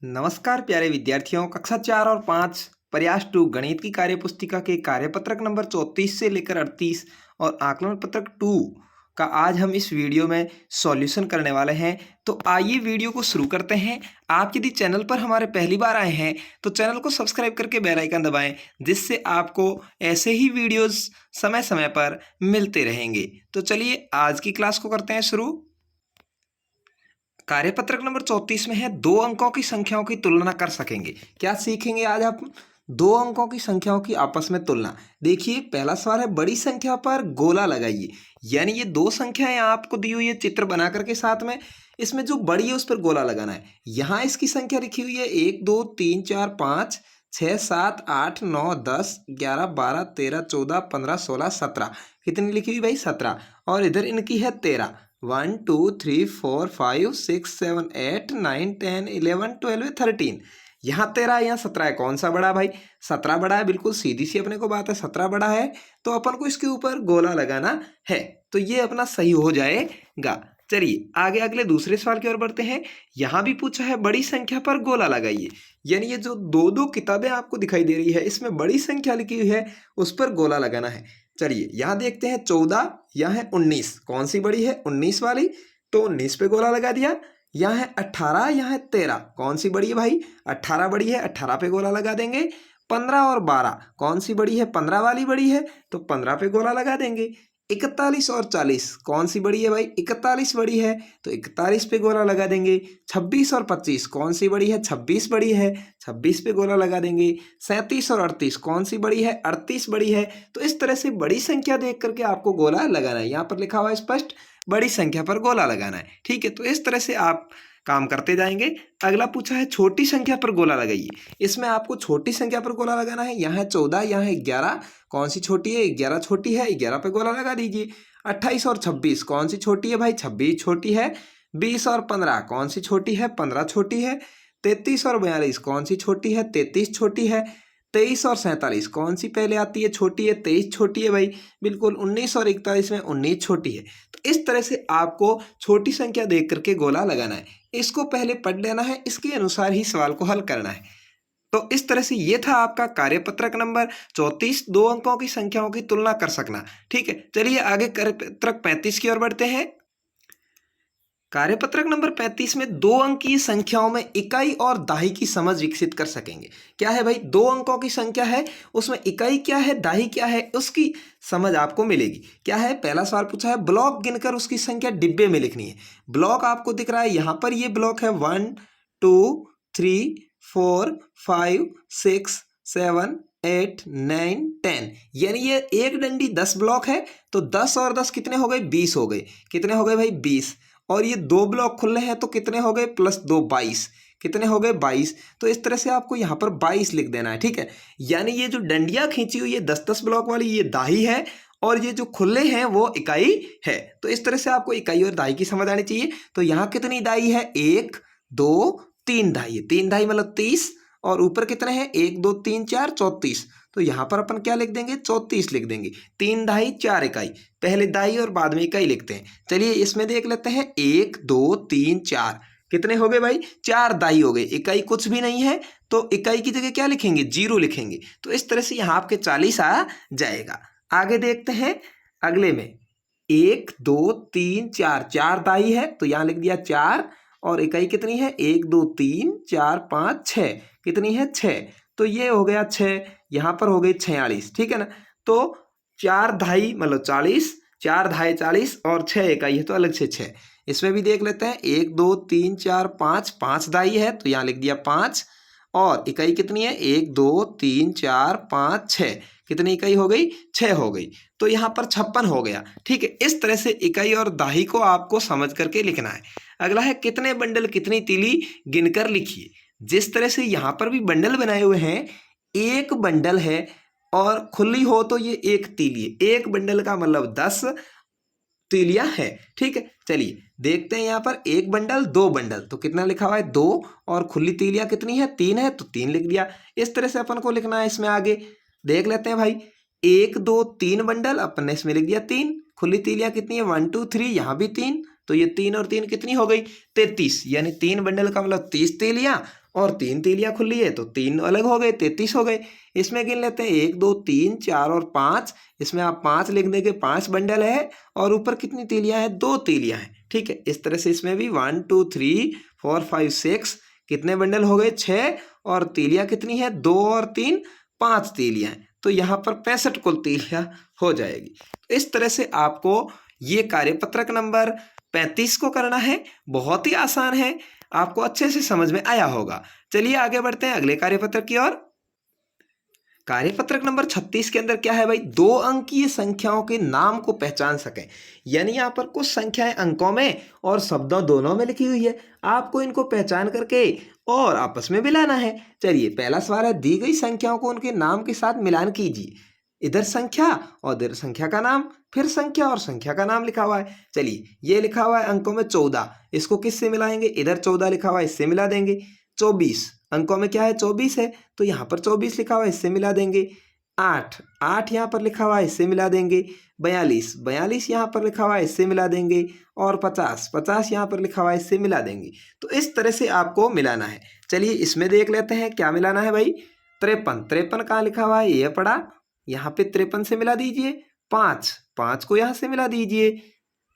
नमस्कार प्यारे विद्यार्थियों, कक्षा 4 और 5 प्रयास 2 गणित की कार्यपुस्तिका के कार्यपत्रक नंबर 34 से लेकर 38 और आकलन पत्रक 2 का आज हम इस वीडियो में सॉल्यूशन करने वाले हैं। तो आइए वीडियो को शुरू करते हैं। आप यदि चैनल पर हमारे पहली बार आए हैं तो चैनल को सब्सक्राइब करके बेल आइकन दबाएं, जिससे आपको ऐसे ही वीडियोस समय समय पर मिलते रहेंगे। तो चलिए आज की क्लास को करते हैं शुरू। कार्यपत्रक नंबर 34 में है दो अंकों की संख्याओं की तुलना कर सकेंगे। क्या सीखेंगे आज आप? दो अंकों की संख्याओं की आपस में तुलना। देखिए पहला सवाल है, बड़ी संख्या पर गोला लगाइए। यानी ये दो संख्याएं आपको दी हुई है चित्र बना करके, साथ में इसमें जो बड़ी है उस पर गोला लगाना है। यहाँ इसकी संख्या लिखी हुई है 1 2 3 4 5 6 7 8 9 10 11 12 13 14 15 16 17। कितनी लिखी हुई भाई? 17। और इधर इनकी है 13। 1 2 3 4 5 6 7 8 9 10 11 12 13। यहाँ 13 यहाँ 17 है, कौन सा बड़ा है भाई? 17 बड़ा है। बिल्कुल सीधी सी अपने को बात है, 17 बड़ा है तो अपन को इसके ऊपर गोला लगाना है, तो ये अपना सही हो जाएगा। चलिए आगे अगले दूसरे सवाल की ओर बढ़ते हैं। यहाँ भी पूछा है बड़ी संख्या पर गोला लगाइए। यानी ये जो दो दो किताबें आपको दिखाई दे रही है, इसमें बड़ी संख्या लिखी हुई है, उस पर गोला लगाना है। चलिए यहाँ देखते हैं 14, यहाँ है 19। कौन सी बड़ी है? 19 वाली, तो 19 पे गोला लगा दिया। यहाँ है 18, यहाँ है 13। कौन सी बड़ी है भाई? 18 बड़ी है, 18 पे गोला लगा देंगे। 15 और 12, कौन सी बड़ी है? 15 वाली बड़ी है, तो 15 पे गोला लगा देंगे। 41 और 40, कौन सी बड़ी है भाई? 41 बड़ी है, तो 41 पे गोला लगा देंगे। 26 और 25, कौन सी बड़ी है? 26 बड़ी है, 26 पे गोला लगा देंगे। 37 और 38, कौन सी बड़ी है? 38 बड़ी है। तो इस तरह से बड़ी संख्या देख करके आपको गोला लगाना है। यहाँ पर लिखा हुआ है स्पष्ट, बड़ी संख्या पर गोला लगाना है। ठीक है, तो इस तरह से आप काम करते जाएंगे। अगला पूछा है छोटी संख्या पर गोला लगाइए। इसमें आपको छोटी संख्या पर गोला लगाना है। यहाँ है 14, यहाँ है 11। कौन सी छोटी है? 11 छोटी है, 11 पे गोला लगा दीजिए। 28 और 26, कौन सी छोटी है भाई? 26 छोटी है। 20 और 15, कौन सी छोटी है? 15 छोटी है। 33 और 42, कौन सी छोटी है? 33 छोटी है। 23 और 47, कौन सी पहले आती है? छोटी है। 23 छोटी है भाई, बिल्कुल। 19 और 41 में 19 छोटी है। तो इस तरह से आपको छोटी संख्या देख करके गोला लगाना है। इसको पहले पढ़ लेना है, इसके अनुसार ही सवाल को हल करना है। तो इस तरह से ये था आपका कार्यपत्रक नंबर 34, दो अंकों की संख्याओं की तुलना कर सकना। ठीक है, चलिए आगे कार्यपत्रक 35 की ओर बढ़ते हैं। कार्यपत्रक नंबर 35 में दो अंकीय संख्याओं में इकाई और दाही की समझ विकसित कर सकेंगे। क्या है भाई? दो अंकों की संख्या है, उसमें इकाई क्या है, दाही क्या है, उसकी समझ आपको मिलेगी। क्या है? पहला सवाल पूछा है ब्लॉक गिनकर उसकी संख्या डिब्बे में लिखनी है। ब्लॉक आपको दिख रहा है, यहाँ पर ये ब्लॉक है 1 2 3 4 5 6 7 8 9 10। यानी ये एक डंडी 10 ब्लॉक है, तो 10 और 10 कितने हो गए? 20 हो गए। कितने हो गए भाई? 20। और ये दो ब्लॉक खुले हैं, तो कितने हो गए? +2 22। कितने हो गए? 22। तो इस तरह से आपको यहाँ पर 22 लिख देना है। ठीक है, यानी ये जो डंडियां खींची हुई है 10-10 ब्लॉक वाली, ये दाही है, और ये जो खुले हैं वो इकाई है। तो इस तरह से आपको इकाई और दाही की समझ आनी चाहिए। तो यहाँ कितनी दाही है? 1 2 3 दाही है। 3 दाही मतलब 30। और ऊपर कितने हैं? 1 2 3 4 34। तो यहाँ पर अपन क्या लिख देंगे? 34 लिख देंगे। 3 दाही 4 इकाई, पहले दाई और बाद में इकाई लिखते हैं। चलिए इसमें देख लेते हैं 1 2 3 4। कितने हो गए भाई? 4 दाई हो गए। इकाई कुछ भी नहीं है, तो इकाई की जगह क्या लिखेंगे? 0 लिखेंगे। तो इस तरह से यहाँ आपके 40 आ जाएगा। आगे देखते हैं अगले में। 1 2 3 4, 4 दाई है, तो यहाँ लिख दिया 4। और इकाई कितनी है? 1 2 3 4 5 6। कितनी है? 6। तो ये हो गया 6। यहाँ पर हो गई 46। ठीक है ना? तो 4 ढाई मतलब 40, 4 ढाई 40 और 6 इकाई है, तो अलग से 6। इसमें भी देख लेते हैं 1 2 3 4 5, 5 दाई है, तो यहाँ लिख दिया 5। और इकाई कितनी है? 1 2 3 4 5 6। कितनी इकाई हो गई? 6 हो गई। तो यहाँ पर 56 हो गया। ठीक है, इस तरह से इकाई और दाही को आपको समझ करके लिखना है। अगला है कितने बंडल कितनी तीली गिनकर लिखिए। जिस तरह से यहाँ पर भी बंडल बनाए हुए हैं, एक बंडल है और खुली हो तो ये एक तीली है। एक बंडल का मतलब 10 तीलियां है। ठीक है, चलिए देखते हैं। यहाँ पर एक बंडल, दो बंडल, तो कितना लिखा हुआ है? 2। और खुली तीलियां कितनी है? 3 है, तो 3 लिख दिया। इस तरह से अपन को लिखना है। इसमें आगे देख लेते हैं भाई। 1 2 3 बंडल, अपन ने इसमें लिख दिया 3। खुली तीलियां कितनी है? 1 2 3, यहाँ भी 3। तो ये 3 और 3 कितनी हो गई? 33। यानी 3 बंडल का मतलब 30 तीलियां। और 3 तीलियां खुली है तो 3 अलग हो गए, 33 हो गए। इसमें गिन लेते हैं 1 2 3 4 और 5। इसमें आप 5 लिख देंगे, 5 बंडल है और ऊपर कितनी तीलियां हैं, 2 तीलियां हैं। ठीक है, इस तरह से इसमें भी 1 2 3 4 5 6 कितने बंडल हो गए, 6। और तीलियां कितनी है, 2 और 3 5 तीलियां हैं। तो यहाँ पर 65 कुल तीलियां हो जाएगी। इस तरह से आपको ये कार्यपत्रक नंबर 35 को करना है। बहुत ही आसान है, आपको अच्छे से समझ में आया होगा। चलिए आगे बढ़ते हैं अगले कार्यपत्रक की ओर। कार्यपत्रक नंबर 36 के अंदर क्या है भाई, 2 अंकीय संख्याओं के नाम को पहचान सकें। यानी यहाँ पर कुछ संख्याएं अंकों में और शब्दों दोनों में लिखी हुई है, आपको इनको पहचान करके और आपस में मिलाना है। चलिए पहला सवाल है, दी गई संख्याओं को उनके नाम के साथ मिलान कीजिए। इधर संख्या और इधर संख्या का नाम, फिर संख्या और संख्या का नाम लिखा हुआ है। चलिए ये लिखा हुआ है अंकों में 14, इसको किससे मिलाएंगे, इधर 14 लिखा हुआ है इससे मिला देंगे। 24 अंकों में क्या है, 24 है तो यहाँ पर 24 लिखा हुआ है इससे मिला देंगे। 8 यहाँ पर लिखा हुआ है इससे मिला देंगे। 42 यहाँ पर लिखा हुआ है इससे मिला देंगे। और 50 यहाँ पर लिखा हुआ है इससे मिला देंगे। तो इस तरह से आपको मिलाना है। चलिए इसमें देख लेते हैं क्या मिलाना है भाई। 53 कहाँ लिखा हुआ है, ये पड़ा, यहाँ पे 53 से मिला दीजिए। 5 को यहाँ से मिला दीजिए।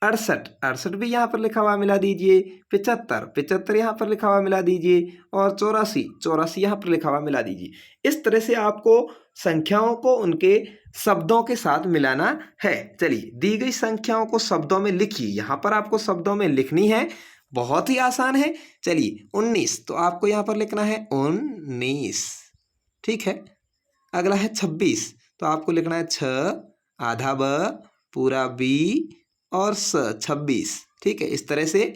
68 भी यहाँ पर लिखा हुआ मिला दीजिए। 75 यहाँ पर लिखा हुआ मिला दीजिए। और 84 यहाँ पर लिखा हुआ मिला दीजिए। इस तरह से आपको संख्याओं को उनके शब्दों के साथ मिलाना है। चलिए दी गई संख्याओं को शब्दों में लिखिए, यहाँ पर आपको शब्दों में लिखनी है, बहुत ही आसान है। चलिए 19 तो आपको यहाँ पर लिखना है 19, ठीक है। अगला है 26 तो आपको लिखना है 6 आधा ब पूरा बी और स 26, ठीक है। इस तरह से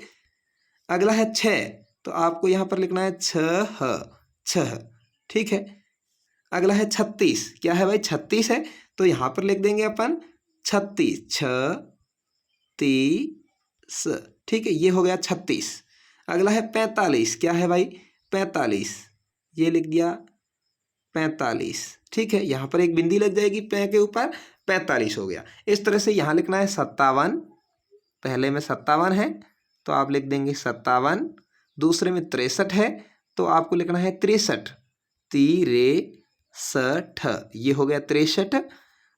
अगला है 6 तो आपको यहाँ पर लिखना है 6, ठीक है। अगला है 36, क्या है भाई 36 है तो यहाँ पर लिख देंगे अपन 36 36, ठीक है, ये हो गया 36। अगला है 45, क्या है भाई 45, ये लिख दिया 45, ठीक है। यहाँ पर एक बिंदी लग जाएगी पै के ऊपर, 45 हो गया। इस तरह से यहाँ लिखना है 57, पहले में 57 है तो आप लिख देंगे 57। दूसरे में 63 है तो आपको लिखना है 63, 63, ये हो गया 63।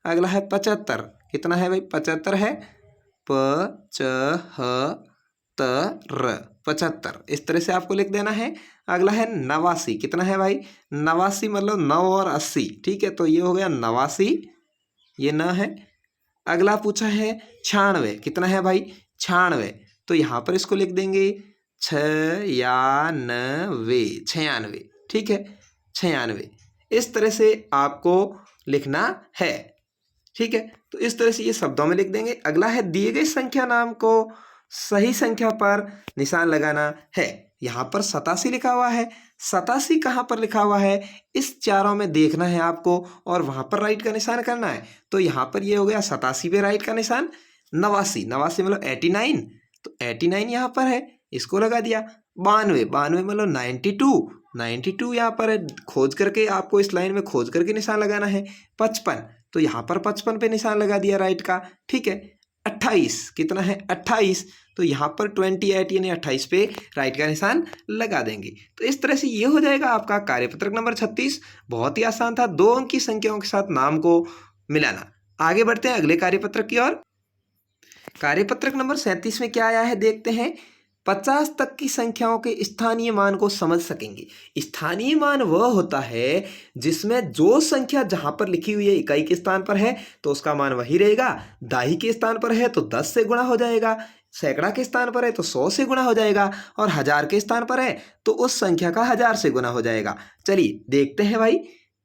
अगला है 75, कितना है भाई 75 है, 75, इस तरह से आपको लिख देना है। अगला है 89, कितना है भाई 89 मतलब 9 और 80, ठीक है, तो ये हो गया 89, ये न है। अगला पूछा है 96, कितना है भाई 96, तो यहाँ पर इसको लिख देंगे 96, ठीक है 96। इस तरह से आपको लिखना है, ठीक है। तो इस तरह से ये शब्दों में लिख देंगे। अगला है दिए गए संख्या नाम को सही संख्या पर निशान लगाना है। यहाँ पर 87 लिखा हुआ है, 87 कहाँ पर लिखा हुआ है, इस चारों में देखना है आपको और वहाँ पर राइट का निशान करना है। तो यहाँ पर ये हो गया 87 पे राइट का निशान। 89 मतलब 89, तो 89 यहाँ पर है, इसको लगा दिया। 92 मतलब 92 यहाँ पर है, खोज करके आपको इस लाइन में खोज करके निशान लगाना है। 55 तो यहाँ पर 55 पे निशान लगा दिया राइट का, ठीक है। 28, कितना है 28, तो यहाँ पर 28 यानी 28 पे राइट का निशान लगा देंगे। तो इस तरह से ये हो जाएगा आपका कार्यपत्रक नंबर 36। बहुत ही आसान था, 2 अंक की संख्याओं के साथ नाम को मिलाना। आगे बढ़ते हैं अगले कार्यपत्रक की ओर। कार्यपत्रक नंबर 37 में क्या आया है देखते हैं। 50 तक की संख्याओं के स्थानीय मान को समझ सकेंगे। स्थानीय मान वह होता है जिसमें जो संख्या जहां पर लिखी हुई है इकाई के स्थान पर है तो उसका मान वही रहेगा, दाही के स्थान पर है तो 10 से गुणा हो जाएगा, सैकड़ा के स्थान पर है तो 100 से गुणा हो जाएगा और हजार के स्थान पर है तो उस संख्या का 1000 से गुणा हो जाएगा। चलिए देखते हैं भाई,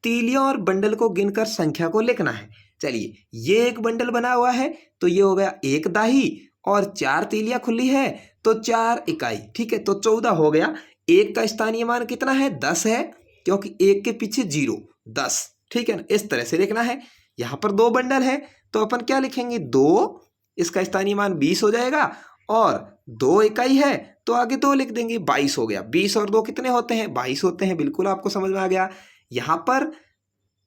तीलियों और बंडल को गिनकर संख्या को लिखना है। चलिए ये एक बंडल बना हुआ है तो ये हो गया 1 दाही और 4 तीलियां खुली है तो 4 इकाई, ठीक है, तो 14 हो गया। 1 का स्थानीय मान कितना है 10 है क्योंकि 1 के पीछे 0 10, ठीक है ना, इस तरह से लिखना है। यहाँ पर 2 बंडल है तो अपन क्या लिखेंगे 2, इसका स्थानीय मान 20 हो जाएगा और 2 इकाई है तो आगे 2 लिख देंगे, 22 हो गया। 20 और 2 कितने होते हैं 22 होते हैं, बिल्कुल आपको समझ में आ गया। यहाँ पर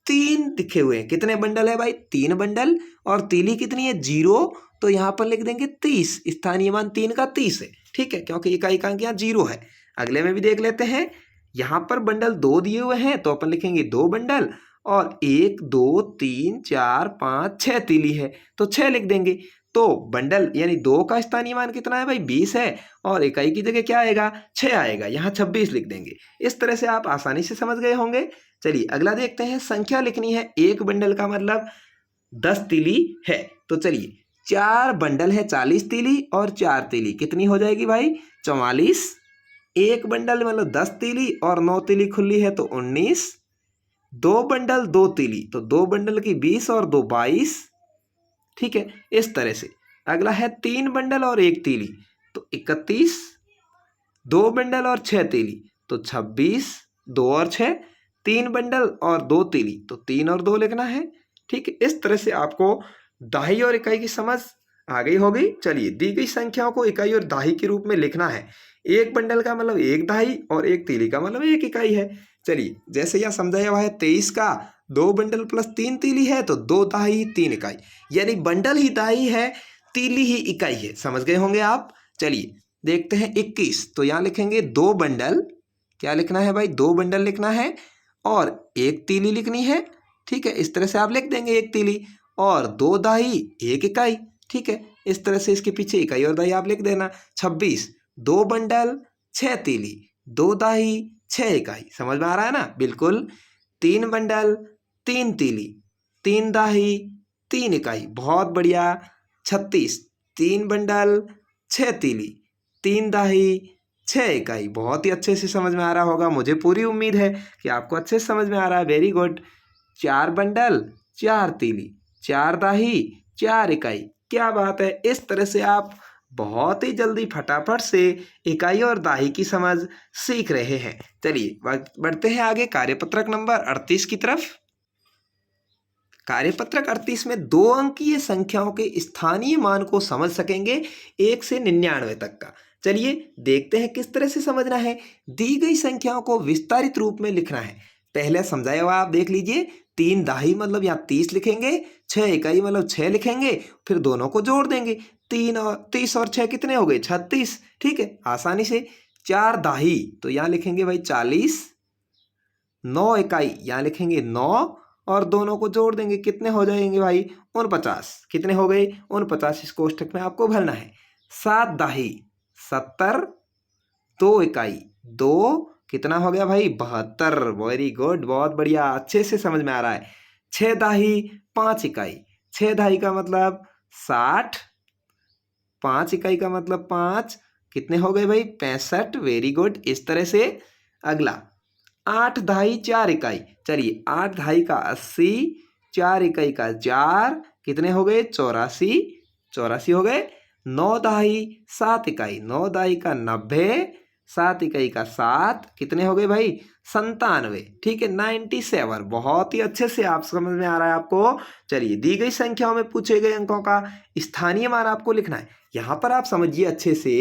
3 दिखे हुए हैं, कितने बंडल है भाई 3 बंडल और तीली कितनी है 0, तो यहाँ पर लिख देंगे 30, स्थानीय मान 3 का 30 है, ठीक है, क्योंकि इकाई का अंक यहाँ 0 है। अगले में भी देख लेते हैं, यहाँ पर बंडल 2 दिए हुए हैं तो अपन लिखेंगे 2 बंडल, और 1 2 3 4 5 6 तीली है तो 6 लिख देंगे। तो बंडल यानी 2 का स्थानीय मान कितना है भाई 20 है, और इकाई की जगह क्या आएगा 6 आएगा, यहाँ 26 लिख देंगे। इस तरह से आप आसानी से समझ गए होंगे। चलिए अगला देखते हैं। संख्या लिखनी है, एक बंडल का मतलब 10 तीली है। तो चलिए 4 बंडल है 40 तीली, और 4 तीली कितनी हो जाएगी भाई 44। एक बंडल मतलब 10 तीली और 9 तीली खुली है तो 19। 2 बंडल 2 तीली, तो 2 बंडल की 20 और 2 22। ठीक है, इस तरह से। अगला है 3 बंडल और 1 तीली तो 31। 2 बंडल और 6 तीली तो 26। 2 और 6, 3 बंडल और 2 तीली तो 3 और 2 लिखना है। ठीक है, इस तरह से आपको दाही और इकाई की समझ आ गई होगी। चलिए दी गई संख्याओं को इकाई और दाही के रूप में लिखना है। एक बंडल का मतलब एक दाही और एक तीली का मतलब एक इकाई है। चलिए जैसे यह समझाया हुआ है 23 का 2 बंडल प्लस 3 तीली है तो 2 दाही 3 इकाई, यानी बंडल ही दाही है, तीली ही इकाई है। समझ गए होंगे आप। चलिए देखते हैं 21, तो यहाँ लिखेंगे 2 बंडल, क्या लिखना है भाई 2 बंडल लिखना है और 1 तीली लिखनी है। ठीक है, इस तरह से आप लिख देंगे 1 तीली और 2 दाही 1 इकाई। ठीक है, इस तरह से इसके पीछे इकाई और दाही आप लिख देना। 26, 2 बंडल 6 तीली 2 दाही 6 इकाई। समझ में आ रहा है ना? बिल्कुल। 3 बंडल 3 तीली 3 दाही 3 इकाई, बहुत बढ़िया। 36, 3 बंडल 6 तीली 3 दाही 6 इकाई, बहुत ही अच्छे से समझ में आ रहा होगा। मुझे पूरी उम्मीद है कि आपको अच्छे से समझ में आ रहा है। Very good. 4 बंडल 4 तीली 4 दाही 4 इकाई, क्या बात है। इस तरह से आप बहुत ही जल्दी फटाफट से इकाई और दाही की समझ सीख रहे हैं। चलिए बढ़ते हैं आगे कार्यपत्रक नंबर 38 की तरफ। कार्यपत्रक 38 में 2 अंकीय संख्याओं के स्थानीय मान को समझ सकेंगे 1 से 99 तक का। चलिए देखते हैं किस तरह से समझना है। दी गई संख्याओं को विस्तारित रूप में लिखना है। पहले समझाया हुआ आप देख लीजिए। 3 दाही मतलब यहाँ 30 लिखेंगे, 6 इकाई मतलब 6 लिखेंगे, फिर दोनों को जोड़ देंगे। 3 और 30 और 6 कितने हो गए 36। ठीक है, आसानी से। 4 दाही तो यहाँ लिखेंगे भाई 40। 9 इकाई यहाँ लिखेंगे 9, और दोनों को जोड़ देंगे, कितने हो जाएंगे भाई 49। कितने हो गए 49, इस कोष्ठक में आपको भरना है। 7 दाही 70, 2 इकाई 2, कितना हो गया भाई 72। वेरी गुड, बहुत बढ़िया, अच्छे से समझ में आ रहा है। 6 दाही 5 इकाई, 6 दाही का मतलब 60, 5 इकाई का मतलब 5, कितने हो गए भाई 65। Very good. इस तरह से अगला 8 दाही 4 इकाई, चलिए 8 दाही का 80, 4 इकाई का 4, कितने हो गए 84, 84 हो गए। 9 दाही 7 इकाई, 9 दाही का 90, 7 इकाई का 7, कितने हो गए भाई 97। ठीक है, 97। बहुत ही अच्छे से आप समझ में आ रहा है आपको। चलिए दी गई संख्याओं में पूछे गए अंकों का स्थानीय मान आपको लिखना है। यहाँ पर आप समझिए अच्छे से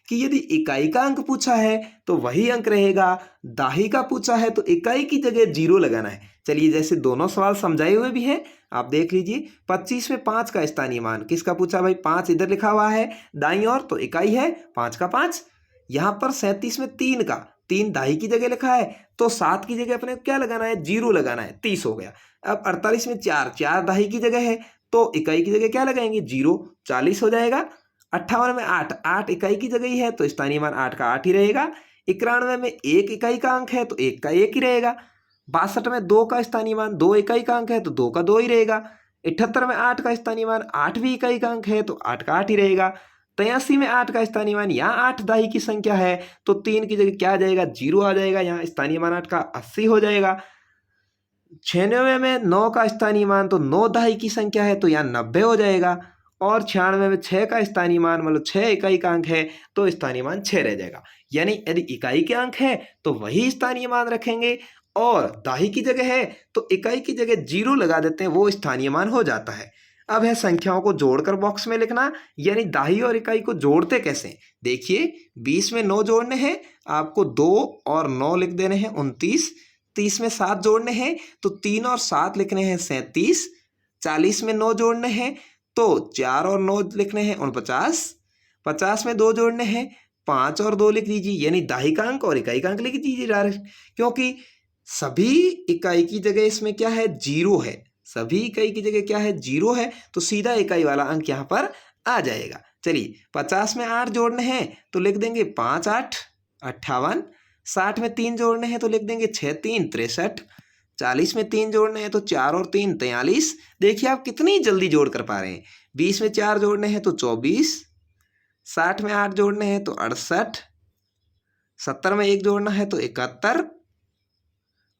कि यदि इकाई का अंक पूछा है तो वही अंक रहेगा, दाही का पूछा है तो इकाई की जगह 0 लगाना है। चलिए जैसे दोनों सवाल समझाए हुए भी हैं, आप देख लीजिए। 25 में 5 का स्थानीय मान किसका पूछा भाई 5 इधर लिखा हुआ है दाईं ओर, तो इकाई है 5 का 5। यहाँ पर 37 में 3 का 3 दाही की जगह लिखा है तो 7 की जगह अपने क्या लगाना है 0 लगाना है, 30 हो गया। अब 48 में 4 दाही की जगह है तो इकाई की जगह क्या लगाएंगे 0, 40 हो जाएगा। 58 में 8 इकाई की जगह ही है तो स्थानीय मान 8 का 8 ही रहेगा। 91 में 1 इकाई का अंक है तो 1 का 1 ही रहेगा। 62 में 2 का स्थानीय मान 2 इकाई का अंक है तो 2 का 2 ही रहेगा। 78 में 8 का स्थानीय मान 8 भी इकाई का अंक है तो 8 का 8 ही रहेगा। 83 में 8 का स्थानीय मान, यहाँ 8 दाही की संख्या है तो 3 की जगह क्या आ जाएगा 0 आ जाएगा, यहाँ स्थानीय मान 8 का 80 हो जाएगा। 96 में 9 का स्थानीय मान तो 9 दाही की संख्या है तो यहाँ 90 हो जाएगा। और 96 में 6 का स्थानीय मान मतलब 6 इकाई का अंक है तो स्थानीय मान 6 रह जाएगा। यानी यदि इकाई के अंक है तो वही स्थानीय मान रखेंगे, और दाही की जगह है तो इकाई की जगह 0 लगा देते हैं, वो स्थानीय मान हो जाता है। अब है संख्याओं को जोड़कर बॉक्स में लिखना, यानी दाही और इकाई को जोड़ते कैसे। देखिए 20 में 9 जोड़ने हैं आपको, 2 और 9 लिख देने हैं 29। 30 में 7 जोड़ने हैं तो 3 और 7 लिखने हैं 37। 40 में 9 जोड़ने हैं तो 4 और 9 लिखने हैं 49। 50 में 2 जोड़ने हैं 5 और 2 लिख दीजिए, यानी दाही का अंक और इकाई का अंक लिख दीजिए डायरेक्ट, क्योंकि सभी इकाई की जगह इसमें क्या है, 0 है। सभी इकाई की जगह क्या है, 0 है, तो सीधा इकाई वाला अंक यहाँ पर आ जाएगा। चलिए 50 में 8 जोड़ने हैं तो लिख देंगे 5 8 58। 60 में 3 जोड़ने हैं तो लिख देंगे 6 3 63। 40 में 3 जोड़ने हैं तो 4 और 3 43। देखिए आप कितनी जल्दी जोड़ कर पा रहे हैं। 20 में 4 जोड़ने हैं तो 24। 60 में 8 जोड़ने हैं तो 68। 70 में 1 जोड़ना है तो 71।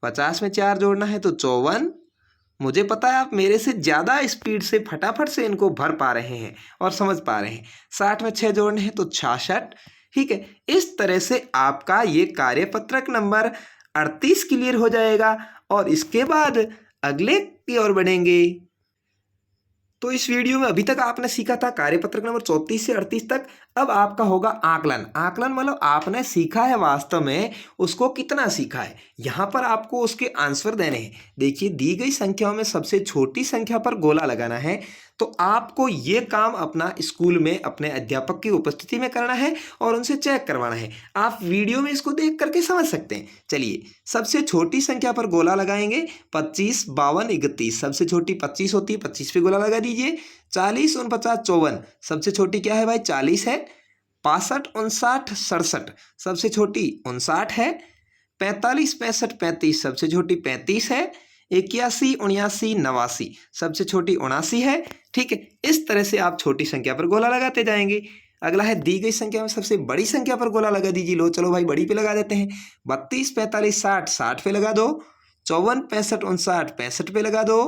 50 में 4 जोड़ना है तो 54। मुझे पता है आप मेरे से ज़्यादा स्पीड से फटाफट से इनको भर पा रहे हैं और समझ पा रहे हैं। 60 में 6 जोड़ने हैं तो 66। ठीक है, इस तरह से आपका ये कार्यपत्रक नंबर 38 क्लियर हो जाएगा और इसके बाद अगले की ओर बढ़ेंगे। तो इस वीडियो में अभी तक आपने सीखा था कार्यपत्रक नंबर 34 से 38 तक। अब आपका होगा आकलन। आकलन मतलब आपने सीखा है वास्तव में उसको कितना सीखा है। यहाँ पर आपको उसके आंसर देने हैं। देखिए दी गई संख्याओं में सबसे छोटी संख्या पर गोला लगाना है, तो आपको ये काम अपना स्कूल में अपने अध्यापक की उपस्थिति में करना है और उनसे चेक करवाना है। आप वीडियो में इसको देख करके समझ सकते हैं। चलिए सबसे छोटी संख्या पर गोला लगाएंगे। 25 52 31, सबसे छोटी 25 होती है, 25 पे गोला लगा दीजिए। 40 49 54, सबसे छोटी क्या है भाई, 40 है। 65 59 67, सबसे छोटी 59 है। 45 65 35, सबसे छोटी 35 है। 81 79 89, सबसे छोटी 79 है। ठीक है, इस तरह से आप छोटी संख्या पर गोला लगाते जाएंगे। अगला है दी गई संख्या में सबसे बड़ी संख्या पर गोला लगा दीजिए। लो चलो भाई बड़ी पे लगा देते हैं। 32 45 60, 60 पे लगा दो। 54 65 59, 65 पे लगा दो।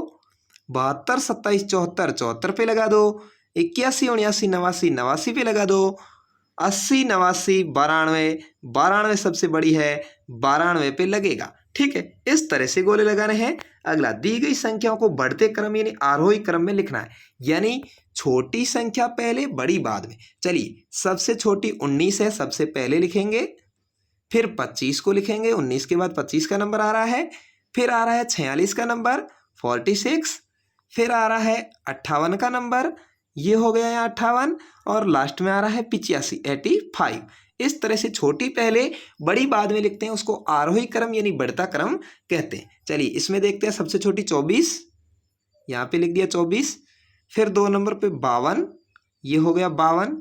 72 27 74, 74 पे लगा दो। 81 79 89, 89 पे लगा दो। 80 89 92, 92 सबसे बड़ी है, 92 पे लगेगा। ठीक है, इस तरह से गोले लगाने हैं। अगला दी गई संख्याओं को बढ़ते क्रम यानी आरोही क्रम में लिखना है, यानी छोटी संख्या पहले बड़ी बाद में। चलिए सबसे छोटी 19 है, सबसे पहले लिखेंगे, फिर 25 को लिखेंगे। 19 के बाद 25 का नंबर आ रहा है, फिर आ रहा है 46 का नंबर 46, फिर आ रहा है 58 का नंबर, ये हो गया यहाँ 58, और लास्ट में आ रहा है 85 85। इस तरह से छोटी पहले बड़ी बाद में लिखते हैं, उसको आरोही क्रम यानी बढ़ता क्रम कहते हैं। चलिए इसमें देखते हैं सबसे छोटी 24, यहाँ पे लिख दिया 24, फिर 2 नंबर पे 52, ये हो गया 52,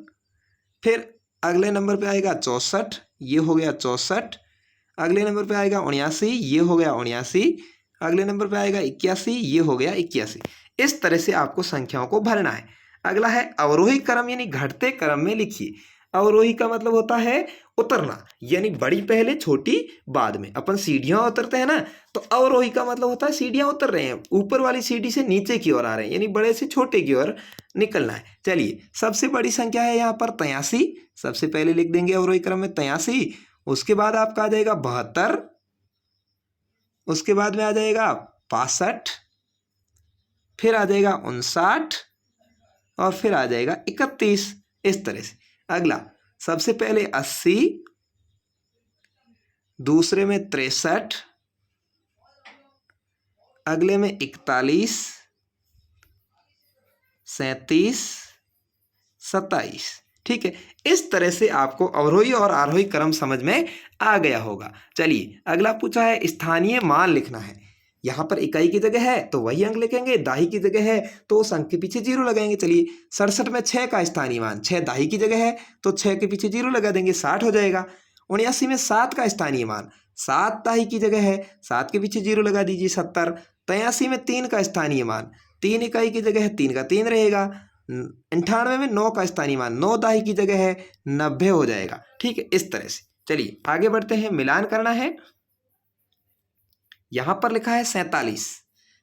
फिर अगले नंबर पे आएगा 64, ये हो गया 64, अगले नंबर पे आएगा 79, ये हो गया 79, अगले नंबर पे आएगा 81, ये हो गया 81। इस तरह से आपको संख्याओं को भरना है। अगला है अवरोही क्रम यानी घटते क्रम में लिखिए। अवरोही का मतलब होता है उतरना, यानी बड़ी पहले छोटी बाद में। अपन सीढ़ियां उतरते हैं ना, तो अवरोही का मतलब होता है सीढ़ियां उतर रहे हैं, ऊपर वाली सीढ़ी से नीचे की ओर आ रहे हैं, यानी बड़े से छोटे की ओर निकलना है। चलिए सबसे बड़ी संख्या है यहाँ पर 83, सबसे पहले लिख देंगे अवरोही क्रम में 83। उसके बाद आपका आ जाएगा 72, उसके बाद में आ जाएगा 65, फिर आ जाएगा 59, और फिर आ जाएगा 31। इस तरह से अगला सबसे पहले 80, दूसरे में 63, अगले में 41 37 27। ठीक है, इस तरह से आपको अवरोही और आरोही क्रम समझ में आ गया होगा। चलिए अगला पूछा है स्थानीय मान लिखना है। यहाँ पर इकाई की जगह है तो वही अंक लिखेंगे, दाही की जगह है तो उस अंक के पीछे 0 लगाएंगे। चलिए 67 में 6 का स्थानीय मान, 6 दाही की जगह है तो 6 के पीछे 0 लगा देंगे, 60 हो जाएगा। 79 में 7 का स्थानीय मान, 7 दाही की जगह है, 7 के पीछे 0 लगा दीजिए, 70। 83 में 3 का स्थानीय मान, 3 इकाई की जगह है, 3 का 3 रहेगा। 98 में 9 का स्थानीय मान, 9 दाही की जगह है, 90 हो जाएगा। ठीक है, इस तरह से चलिए आगे बढ़ते हैं, मिलान करना है। यहां पर लिखा है 47,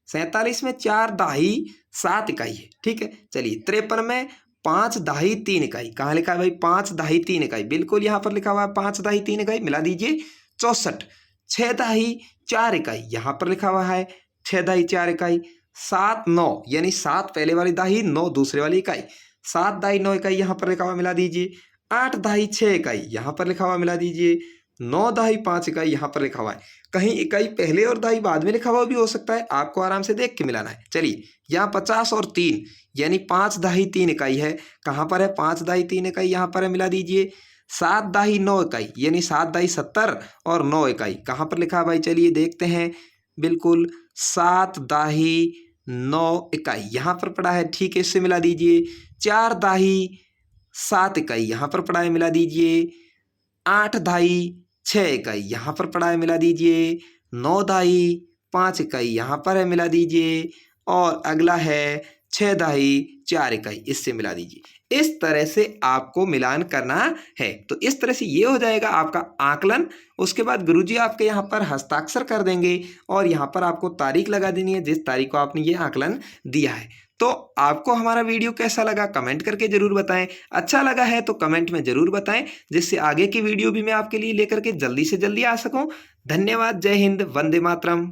47 में 4 दाही 7 इकाई है। ठीक है, चलिए 53 में 5 दाही 3 इकाई, कहाँ लिखा है भाई 5 दाही 3 इकाई, बिल्कुल यहाँ पर लिखा हुआ है 5 दाही 3 इकाई, मिला दीजिए। 64 6 दाही 4 इकाई, यहाँ पर लिखा हुआ है 6 दाही 4 इकाई। 7 9 यानी 7 पहले वाली दाही, 9 दूसरे वाली इकाई, 7 दाही 9 इकाई यहाँ पर लिखा हुआ, मिला दीजिए। 8 दाही 6 इकाई यहाँ पर लिखा हुआ, मिला दीजिए। 9 दाही 5 इकाई यहाँ पर लिखा हुआ है, कहीं इकाई पहले और दाही बाद में लिखा हुआ भी हो सकता है, आपको आराम से देख के मिलाना है। चलिए यहाँ 50 और 3 यानी 5 दाही 3 इकाई है, कहाँ पर है 5 दाही 3 इकाई, यहाँ पर है, मिला दीजिए। 7 दाही 9 इकाई, यानी 7 दाही 70 और 9 इकाई कहाँ पर लिखा है भाई, चलिए देखते हैं। बिल्कुल 7 दाही 9 इकाई यहाँ पर पड़ा है, ठीक है, इससे मिला दीजिए। 4 दाही 7 इकाई यहाँ पर पड़ा है, मिला दीजिए। 8 दाही 6 इकाई यहाँ पर पड़ा है, मिला दीजिए। 9 दाही 5 इकाई यहाँ पर है, मिला दीजिए। और अगला है 6 दाही 4 इकाई, इससे मिला दीजिए। इस तरह से आपको मिलान करना है। तो इस तरह से ये हो जाएगा आपका आकलन। उसके बाद गुरुजी आपके यहाँ पर हस्ताक्षर कर देंगे और यहाँ पर आपको तारीख लगा देनी है जिस तारीख को आपने ये आकलन दिया है। तो आपको हमारा वीडियो कैसा लगा कमेंट करके जरूर बताएं। अच्छा लगा है तो कमेंट में जरूर बताएं, जिससे आगे की वीडियो भी मैं आपके लिए लेकर के जल्दी से जल्दी आ सकूं। धन्यवाद। जय हिंद। वंदे मातरम।